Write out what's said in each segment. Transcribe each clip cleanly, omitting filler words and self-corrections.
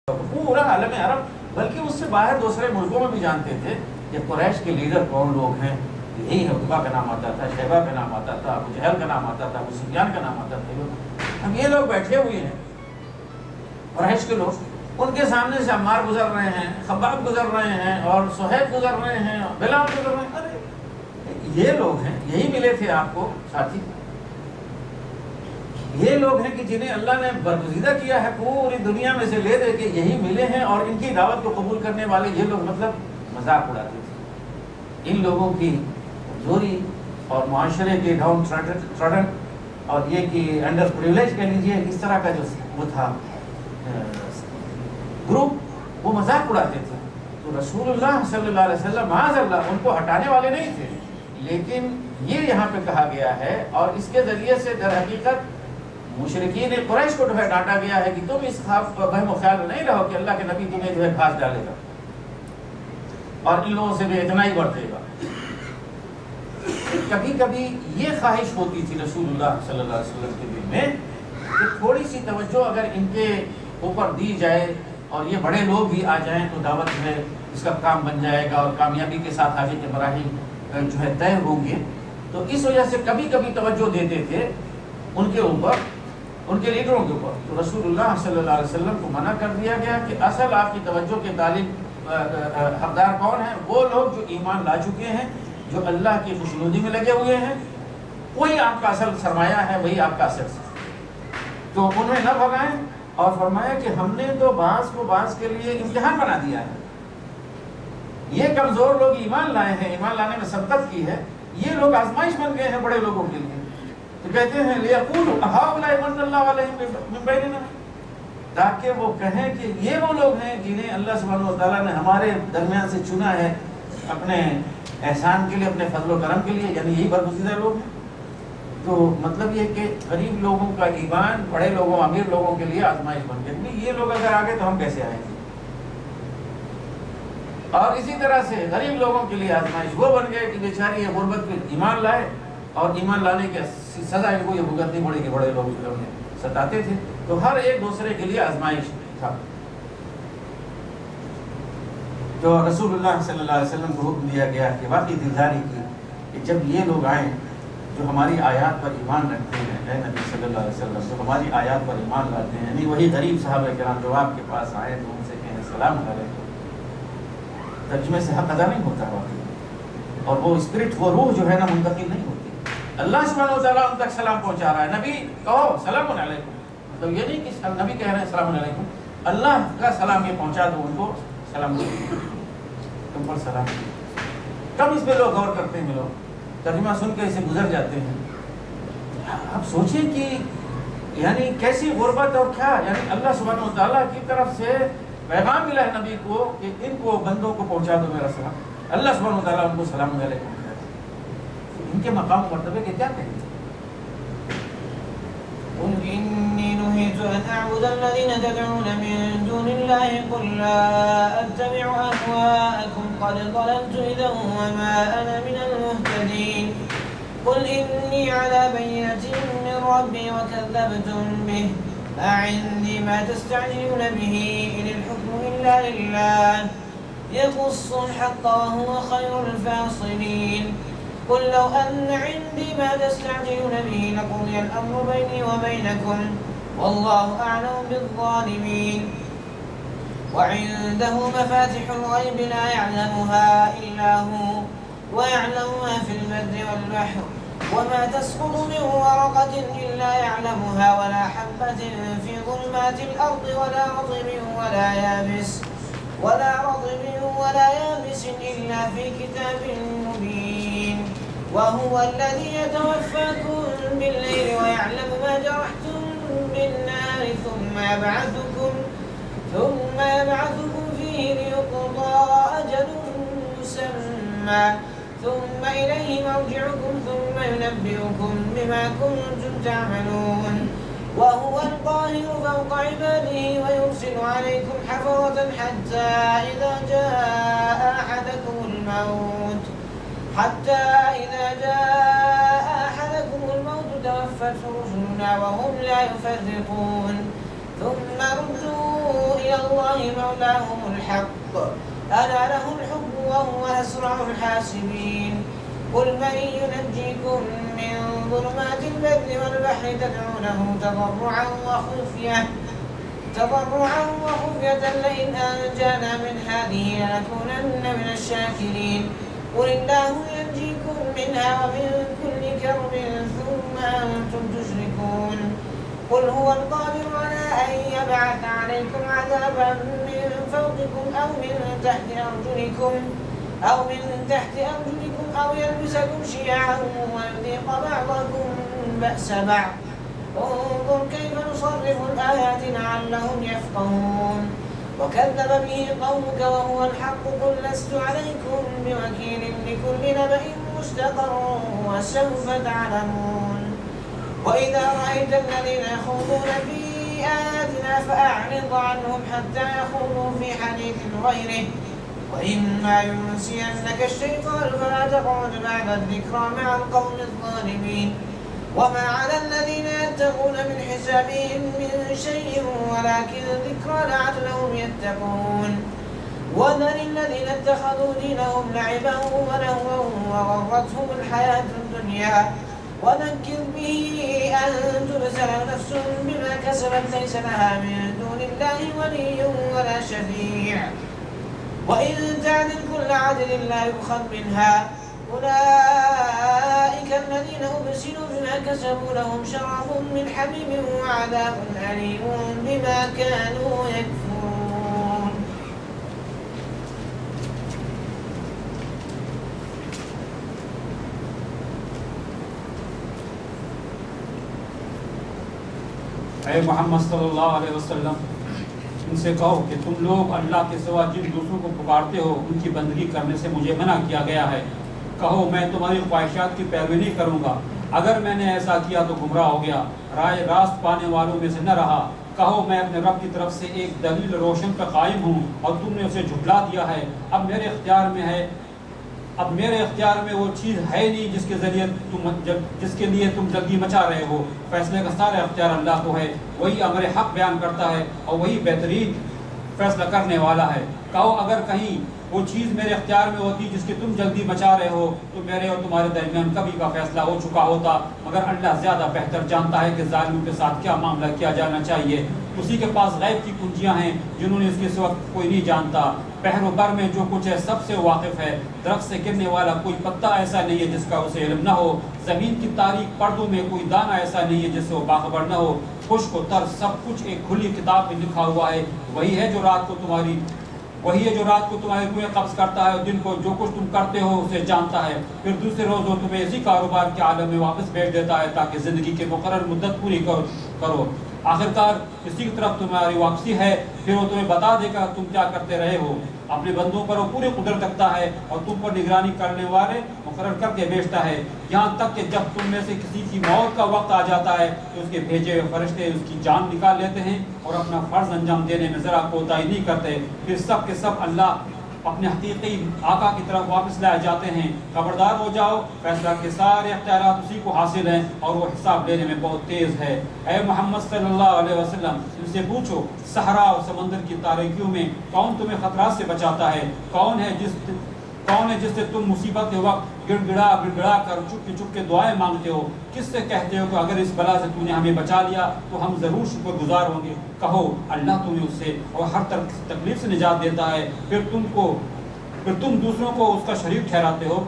پورا عالم عرب بلکہ اس سے باہر دوسرے ملکوں میں بھی جانتے تھے کہ قریش کے لیڈر کون لوگ ہیں. یہی ہے، عتبہ کا نام آتا تھا، شیبہ کا نام آتا تھا، ابو جہل کا نام آتا تھا، ابو سفیان کا نام آتا تھا. اب یہ لوگ بیٹھے ہوئے ہیں قریش کے لوگ، ان کے سامنے سے عمار گزر رہے ہیں، خباب گزر رہے ہیں، اور صہیب گزر رہے ہیں، بلال گزر رہے ہیں. ارے یہ لوگ ہیں، یہی ملے تھے آپ کو ساتھی. یہ لوگ ہیں کہ جنہیں اللہ نے برگزیدہ کیا ہے پوری دنیا میں سے لے دے کے، یہی ملے ہیں اور ان کی دعوت کو قبول کرنے والے یہ لوگ مطلب مذاق اڑاتے تھے. ان لوگوں کی کمزوری اور معاشرے کے ڈاؤن ٹراڈن اور یہ کہ انڈر پریولیج کہہ لیجیے، اس طرح کا جو وہ تھا گروپ، وہ مذاق اڑاتے تھے. تو رسول اللہ صلی اللہ علیہ وسلم معاذ اللہ ان کو ہٹانے والے نہیں تھے، لیکن یہ یہاں پہ کہا گیا ہے اور اس کے ذریعے سے در حقیقت مشرکین قریش کو جو ہے ڈانٹا گیا ہے کہ تم اس وہم و خیال میں نہیں رہو کہ اللہ کے نبی تمہیں جو ہے گھاس ڈالے گا اور ان لوگوں سے بھی اتنا ہی برتے گا. کبھی کبھی یہ خواہش ہوتی تھی رسول اللہ صلی اللہ علیہ وسلم کے دل میں کہ تھوڑی سی توجہ اگر ان کے اوپر دی جائے اور یہ بڑے لوگ بھی آ جائیں تو دعوت جو ہے اس کا کام بن جائے گا اور کامیابی کے ساتھ آگے کے مراحل جو ہے طے ہوں گے. تو اس وجہ سے کبھی کبھی توجہ دیتے تھے ان کے اوپر، ان کے لیڈروں کے اوپر. تو رسول اللہ صلی اللہ علیہ وسلم کو منع کر دیا گیا کہ اصل آپ کی توجہ کے طالب حقدار کون ہیں؟ وہ لوگ جو ایمان لا چکے ہیں، جو اللہ کی خوشنودی میں لگے ہوئے ہیں، وہی آپ کا اصل سرمایہ ہے، وہی آپ کا اصل. تو انہیں نہ بھگائیں اور فرمایا کہ ہم نے تو بعض کو بعض کے لیے امتحان بنا دیا ہے. یہ کمزور لوگ ایمان لائے ہیں، ایمان لانے میں سبقت کی ہے، یہ لوگ آزمائش بن گئے ہیں بڑے لوگوں کے لیے. تو کہتے ہیں لِيَقُولُوا أَهَٰؤُلَاءِ مَنَّ اللَّهُ عَلَيْهِم مِّن بَيْنِنَا، تاکہ وہ کہیں کہ یہ وہ لوگ ہیں جنہیں اللہ سبحانہ وتعالیٰ نے ہمارے درمیان سے چنا ہے اپنے احسان کے لیے، اپنے فضل و کرم کے لیے، یعنی یہی برگزیدہ لوگ ہیں. تو مطلب یہ کہ غریب لوگوں کا ایمان بڑے لوگوں، امیر لوگوں کے لیے آزمائش بن گئے. یہ لوگ اگر آگے تو ہم کیسے آئیں گے؟ اور اسی طرح سے غریب لوگوں کے لیے آزمائش وہ بن گئے کہ بیچاری یہ غربت پہ ایمان لائے اور ایمان لانے کی سزا ان کو یہ بھگتنی پڑی کہ بڑے لوگ انہیں ستاتے تھے. تو ہر ایک دوسرے کے لیے آزمائش تھا. تو رسول اللہ صلی اللہ علیہ وسلم کو حکم دیا گیا کہ واقعی دلداری کی کہ جب یہ لوگ آئیں جو ہماری آیات پر ایمان رکھتے ہیں، اے نبی صلی اللہ علیہ وسلم، جو ہماری آیات پر ایمان لاتے ہیں، یعنی وہی غریب صحابہ کرام جو آپ کے پاس آئے تو ان سے کہیں السلام علیکم. ترجمے سے حق ادا نہیں ہوتا واقعی، اور وہ اسپرٹ، وہ روح جو ہے نا منتقل نہیں ہوتی. اللہ سبحانہ و تعالیٰ ان تک سلام پہنچا رہا ہے. نبی کہو سلام علیکم، مطلب یہ نہیں کہ نبی کہہ رہے ہیں السلام علیکم، اللہ کا سلام یہ پہنچا دو ان کو، سلام علیکم، تم پر سلام. کب اس پہ لوگ غور کرتے ہیں؟ لوگ ترجمہ سن کے اسے گزر جاتے ہیں. اب سوچیں کہ یعنی کیسی غربت اور کیا، یعنی اللہ سبحانہ و تعالیٰ کی طرف سے پیغام ملا ہے نبی کو کہ ان کو بندوں کو پہنچا دو میرا سلام. اللہ سبحانہ و تعالیٰ ان کو سلام علیکم. ان کے مقام مرتبے کے کیا کہیں؟ قل إني نهيت أن أعبد الذين تدعون من دون الله قل لا أتبع أهواءكم قد ضللت إذا وما أنا من المهتدين قل إني على بينة من ربي وكذبتم به ما عندي ما تستعجلون به إن الحكم إلا لله يقص الحق وهو خير الفاصلين قل لو أن عندي ما تستعجلون به لقضي الأمر بيني وبينكم والله أعلم بالظالمين وعنده مفاتح الغيب لا يعلمها إلا هو ويعلم ما في البر والبحر وما تسقط من ورقة إلا يعلمها ولا حبة في ظلمات الأرض ولا رطب ولا يابس إلا في كتاب مبين وهو الذي يتوفاكم بالليل ويعلم ما جرحتم بالنهار ثم يبعثكم فيه ليقضى أجل مسمى ثم إليه مرجعكم ثم ينبئكم بما كنتم تعملون وهو القاهر فوق عباده ويرسل عليكم حفظة حتى إذا جاء أحدكم الموت توفته رسلنا وهم لا يفرطون ثم ردوا إلى الله مولاهم الحق ألا له الحكم وهو أسرع الحاسبين قل من ينجيكم من ظلمات البر والبحر تدعونه تضرعا وخفية لئن أنجانا من هذه لنكونن من الشاكرين قل الله ينجيكم منها ومن كل كرب ثم أنتم تشركون قل هو القادر على أن يبعث عليكم عذابا من فوقكم أو من تحت أرجلكم أو يلبسكم شيعا ويذيق بعضكم بأس بعض انظر كيف نصرف الآيات لعلهم يفقهون وكذب به قومك وهو الحق قل لست عليكم بوكيل لكل نبأ مستقر وسوف تعلمون وإذا رأيت الذين يخوضون في آياتنا فأعرض عنهم حتى يخوضوا في حديث غيره وإما ينسينك الشيطان فلا تقعد بعد الذكرى مع القوم الظالمين وما على الذين يتقون من حسابهم من شيء ولكن ذكرى لعلهم يتقون وذر الذين اتخذوا دينهم لعبا ولهوا وغرتهم الحياة الدنيا وذكر به أن تبسل نفس بما كسبت ليس لها من دون الله ولي ولا شفيع وإن تعدل كل عدل لا يؤخذ منها أولئك الذين أبسلوا بما كسبوا لهم شراب من حميم وعذاب أليم بما كانوا يكفرون اے محمد صلی اللہ علیہ وسلم ان سے کہو کہ تم لوگ اللہ کے سوا جن دوسروں کو پکارتے ہو ان کی بندگی کرنے سے مجھے منع کیا گیا ہے کہو میں تمہاری خواہشات کی پیروی نہیں کروں گا اگر میں نے ایسا کیا تو گمراہ ہو گیا رائے راست پانے والوں میں سے نہ رہا کہو میں اپنے رب کی طرف سے ایک دلیل روشن پہ قائم ہوں اور تم نے اسے جھٹلا دیا ہے اب میرے اختیار میں وہ چیز ہے نہیں جس کے لیے تم جلدی مچا رہے ہو فیصلے کا سارا اختیار اللہ کو ہے وہی امر حق بیان کرتا ہے اور وہی بہترین فیصلہ کرنے والا ہے کہو اگر کہیں وہ چیز میرے اختیار میں ہوتی جس کی تم جلدی مچا رہے ہو تو میرے اور تمہارے درمیان کبھی کا فیصلہ ہو چکا ہوتا مگر اللہ زیادہ بہتر جانتا ہے کہ ظالموں کے ساتھ کیا معاملہ کیا جانا چاہیے اسی کے پاس غیب کی کنجیاں ہیں جنہوں نے اس کے وقت کوئی نہیں جانتا بحر و بر میں جو کچھ ہے سب سے واقف ہے درخت سے گرنے والا کوئی پتا ایسا نہیں ہے جس کا اسے علم نہ ہو زمین کی تاریک پردوں میں کوئی دانہ ایسا نہیں ہے جس سے وہ باخبر نہ ہو خشک و تر سب کچھ ایک کھلی کتاب میں لکھا ہوا ہے وہی ہے جو رات کو تمہاری روحیں قبض کرتا ہے اور دن کو جو کچھ تم کرتے ہو اسے جانتا ہے پھر دوسرے روز وہ تمہیں اسی کاروبار کے عالم میں واپس بھیج دیتا ہے تاکہ زندگی کے مقرر مدت پوری کرو آخرکار اسی کی طرف تمہاری واپسی ہے پھر وہ تمہیں بتا دے گا تم کیا کرتے رہے ہو اپنے بندوں پر وہ پوری قدرت رکھتا ہے اور تم پر نگرانی کرنے والے مقرر کر کے بھیجتا ہے یہاں تک کہ جب تم میں سے کسی کی موت کا وقت آ جاتا ہے تو اس کے بھیجے ہوئے فرشتے اس کی جان نکال لیتے ہیں اور اپنا فرض انجام دینے میں ذرا کوتاہی نہیں کرتے پھر سب کے سب اللہ اپنے حقیقی آقا کی طرف واپس لائے جاتے ہیں خبردار ہو جاؤ فیصلہ کے سارے اختیارات اسی کو حاصل ہیں اور وہ حساب لینے میں بہت تیز ہے اے محمد صلی اللہ علیہ وسلم ان سے پوچھو صحرا اور سمندر کی تاریکیوں میں کون تمہیں خطرات سے بچاتا ہے کون ہے جس سے تم مصیبت کے وقت گڑ گڑا کر چپ کے دعائیں مانگتے ہو کس سے کہتے ہو کہ اگر اس بلا سے تو نے ہمیں بچا لیا تو ہم ضرور شکر گزار ہوں گے کہو اللہ تمہیں اس سے اور ہر تکلیف سے نجات دیتا ہے پھر تم دوسروں کو اس کا شریک ٹھہراتے ہو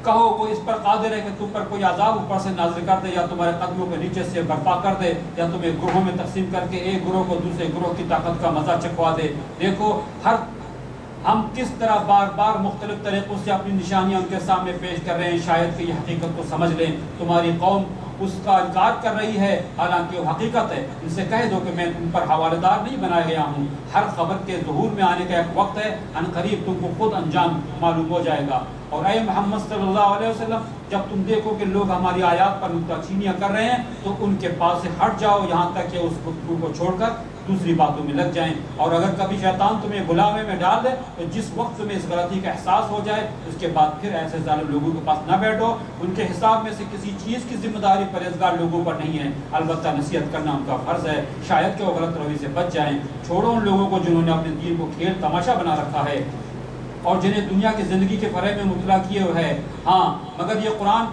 کہو وہ اس پر قادر ہے کہ تم پر کوئی عذاب اوپر سے نازل کر دے یا تمہارے قدموں کے نیچے سے برپا کر دے یا تمہیں گروہوں میں تقسیم کر کے ایک گروہ کو دوسرے گروہ کی طاقت کا مزہ چکھوا دے دیکھو ہم کس طرح بار بار مختلف طریقوں سے اپنی نشانیاں ان کے سامنے پیش کر رہے ہیں شاید کہ یہ حقیقت کو سمجھ لیں تمہاری قوم اس کا انکار کر رہی ہے حالانکہ وہ حقیقت ہے ان سے کہہ دو کہ میں تم پر حوالہ دار نہیں بنایا گیا ہوں ہر خبر کے ظہور میں آنے کا ایک وقت ہے ان قریب تم کو خود انجام معلوم ہو جائے گا اور اے محمد صلی اللہ علیہ وسلم جب تم دیکھو کہ لوگ ہماری آیات پر نکتہ چینیاں کر رہے ہیں تو ان کے پاس سے ہٹ جاؤ یہاں تک کہ اس گفتگو کو چھوڑ کر دوسری باتوں میں لگ جائیں. اور اگر کبھی شیطان تمہیں غلامی میں ڈال دے تو جس وقت تمہیں اس غلطی کا احساس ہو جائے اس کے بعد پھر ایسے ظالم لوگوں کے پاس نہ بیٹھو. ان کے حساب میں سے کسی چیز کی ذمہ داری پرہیزگار لوگوں پر نہیں ہے، البتہ نصیحت کرنا ان کا فرض ہے، شاید کہ وہ غلط روی سے بچ جائیں. چھوڑو ان لوگوں کو جنہوں نے اپنے دین کو کھیل تماشا بنا رکھا ہے اور جنہیں دنیا کی زندگی کے فریب میں مبتلا کیے ہوئے ہے. ہاں مگر یہ قرآن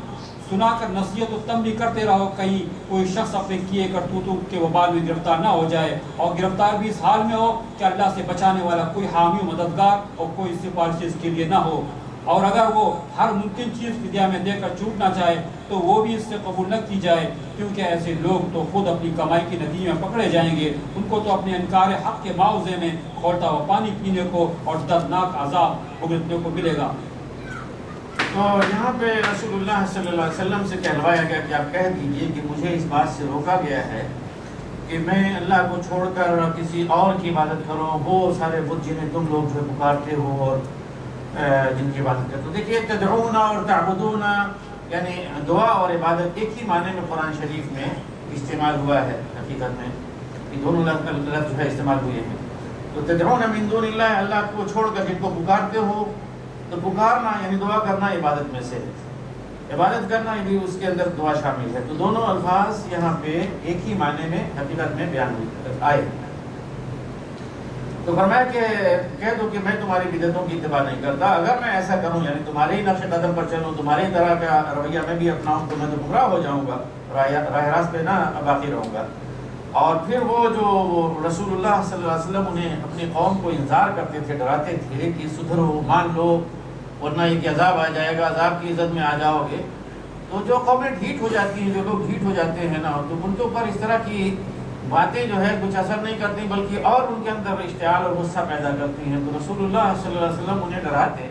سنا کر نصیحت و تنبیہ کرتے رہو، کہیں کوئی شخص اپنے کیے کرتوتوں کے وبال میں گرفتار نہ ہو جائے، اور گرفتار بھی اس حال میں ہو کہ اللہ سے بچانے والا کوئی حامی و مددگار اور کوئی سفارش اس کے لیے نہ ہو. اور اگر وہ ہر ممکن چیز فدیہ میں دے کر چھوٹنا چاہے تو وہ بھی اس سے قبول نہ کی جائے، کیونکہ ایسے لوگ تو خود اپنی کمائی کی ندی میں پکڑے جائیں گے. ان کو تو اپنے انکار حق کے معاوضے میں کھولتا ہوا پانی پینے کو اور دردناک عذاب بھگتنے کو ملے گا. تو یہاں پہ رسول اللہ صلی اللہ علیہ وسلم سے کہلوایا گیا کہ آپ کہہ دیجئے کہ مجھے اس بات سے روکا گیا ہے کہ میں اللہ کو چھوڑ کر کسی اور کی عبادت کروں، وہ سارے بت جنہیں تم لوگ جو پکارتے ہو اور جن کی عبادت کرتے ہو. دیکھیے تدعون اور تعبدون یعنی دعا اور عبادت ایک ہی معنی میں قرآن شریف میں استعمال ہوا ہے. حقیقت میں یہ دونوں لفظ جو ہے استعمال ہوئے ہیں. تو تدعون من دون اللہ، اللہ کو چھوڑ کر جن کو پکارتے ہو، تو پکارنا یعنی دعا کرنا عبادت میں سے ہے. عبادت کرنا بھی اس کے اندر دعا شامل ہے. تو دونوں الفاظ یہاں پہ ایک ہی معنی میں حقیقت میں بیان آئے. تو فرمایا کہ کہہ دو کہ میں تمہاری بدعتوں کی اتباع نہیں کرتا. اگر میں ایسا کروں یعنی تمہارے ہی نقش قدم پر چلوں، تمہاری طرح کا رویہ میں بھی اپناؤں تو میں تو گمراہ ہو جاؤں گا، راہ راست پہ نہ باقی رہوں گا. اور پھر وہ جو رسول اللہ صلی اللہ علیہ وسلم انہیں اپنی قوم کو انذار کرتے تھے، ڈراتے تھے کہ سدھرو، مان لو، ورنہ یہ کہ عذاب آ جائے گا، عذاب کی عزت میں آ جاؤ گے. تو جو قومیں ڈھیٹ ہو جاتی ہیں، جو لوگ ڈھیٹ ہو جاتے ہیں نا، تو ان کے اوپر اس طرح کی باتیں جو ہے کچھ اثر نہیں کرتی بلکہ اور ان کے اندر اشتعال اور غصہ پیدا کرتی ہیں. تو رسول اللہ صلی اللہ علیہ وسلم انہیں ڈراتے،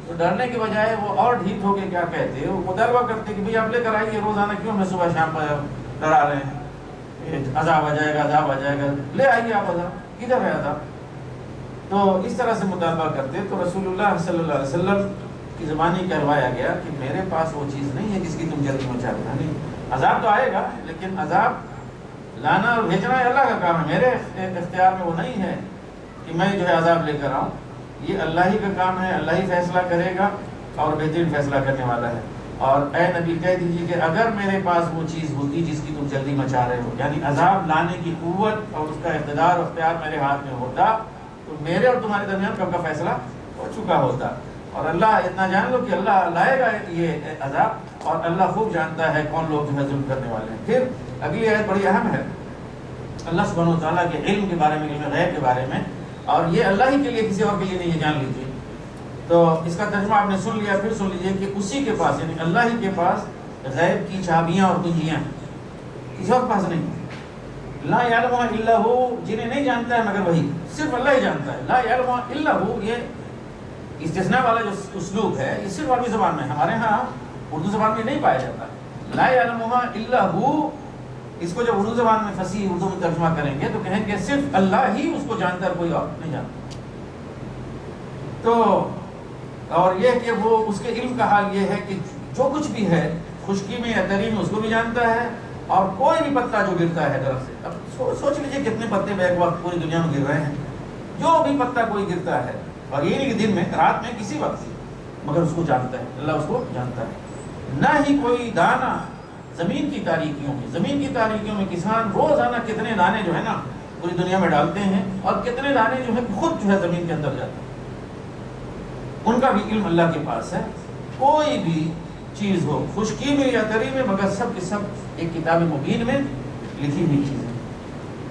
تو ڈرنے کے بجائے وہ اور ڈھیٹ ہو کے کیا کہتے، وہ مطالبہ کرتے کہ بھئی آپ لے کر آئیے، روزانہ کیوں ہمیں صبح شام پر ڈرا رہے ہیں، عذاب آ جائے گا، عذاب آ جائے گا، لے آئیے آپ عذاب، کدھر ہے عذاب. تو اس طرح سے مطالبہ کرتے. تو رسول اللہ صلی اللہ علیہ وسلم کی زبانی کہلوایا گیا کہ میرے پاس وہ چیز نہیں ہے جس کی تم جلدی مچا رہے. نہیں، عذاب تو آئے گا لیکن عذاب لانا اور بھیجنا اللہ کا کام ہے، میرے اختیار میں وہ نہیں ہے کہ میں جو ہے عذاب لے کر آؤں. یہ اللہ ہی کا کام ہے، اللہ ہی فیصلہ کرے گا اور بہترین فیصلہ کرنے والا ہے. اور اے نبی کہہ دیجیے کہ اگر میرے پاس وہ چیز ہوتی جس کی تم جلدی مچا رہے ہو، یعنی عذاب لانے کی قوت اور اس کا اقتدار و اختیار میرے ہاتھ میں ہوتا، تو میرے اور تمہارے درمیان کب کا فیصلہ ہو چکا ہوتا. اور اللہ اتنا جان لو کہ اللہ لائے گا یہ عذاب، اور اللہ خوب جانتا ہے کون لوگ جو ہے ظلم کرنے والے ہیں. پھر اگلی آیت بڑی اہم ہے اللہ سبحانہ و تعالیٰ کے علم کے بارے میں، علم غیب کے بارے میں، اور یہ اللہ ہی کے لیے، کسی اور کے لیے نہیں ہے، جان لیجیے. تو اس کا ترجمہ آپ نے سن لیا، پھر سن لیجیے کہ اسی کے پاس یعنی اللہ ہی کے پاس غیب کی چابیاں اور کنجیاں، کسی اور پاس نہیں. لا یعلمها الا ہو، جنہیں نہیں جانتا ہے مگر وہی، صرف اللہ ہی جانتا ہے. لا یعلمها الا ہو، یہ استثناء والا جو اسلوب ہے یہ صرف عربی زبان میں، ہمارے ہاں اردو زبان میں نہیں پایا جاتا. لا یعلمها الا ہو، اس کو جب اردو زبان میں فصیح اردو میں ترجمہ کریں گے تو کہیں گے صرف اللہ ہی اس کو جانتا ہے، کوئی اور نہیں جانتا. تو اور یہ کہ وہ اس کے علم کا حال یہ ہے کہ جو کچھ بھی ہے خشکی میں یا تری میں اس کو بھی جانتا ہے، اور کوئی بھی پتا جو گرتا ہے درخت سے، اب سوچ لیجیے کتنے پتے بیک وقت پوری دنیا میں گر رہے ہیں، جو بھی پتا کوئی گرتا ہے، اور یہ نہیں کہ دن میں، رات میں، کسی وقت، مگر اس کو جانتا ہے، اللہ اس کو جانتا ہے. نہ ہی کوئی دانہ زمین کی تاریکیوں میں، زمین کی تاریکیوں میں کسان روزانہ کتنے دانے جو ہے نا پوری دنیا میں ڈالتے ہیں، اور کتنے دانے جو ہے خود جو ہے زمین کے اندر جاتے ہیں، ان کا بھی علم اللہ کے پاس ہے. کوئی بھی چیز ہو خشکی میں یا تری میں، مگر سب کے سب ایک کتاب مبین میں لکھی ہوئی چیزیں.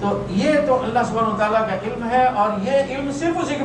تو یہ تو اللہ سبحانہ و تعالیٰ کا علم ہے، اور یہ علم صرف اسی کے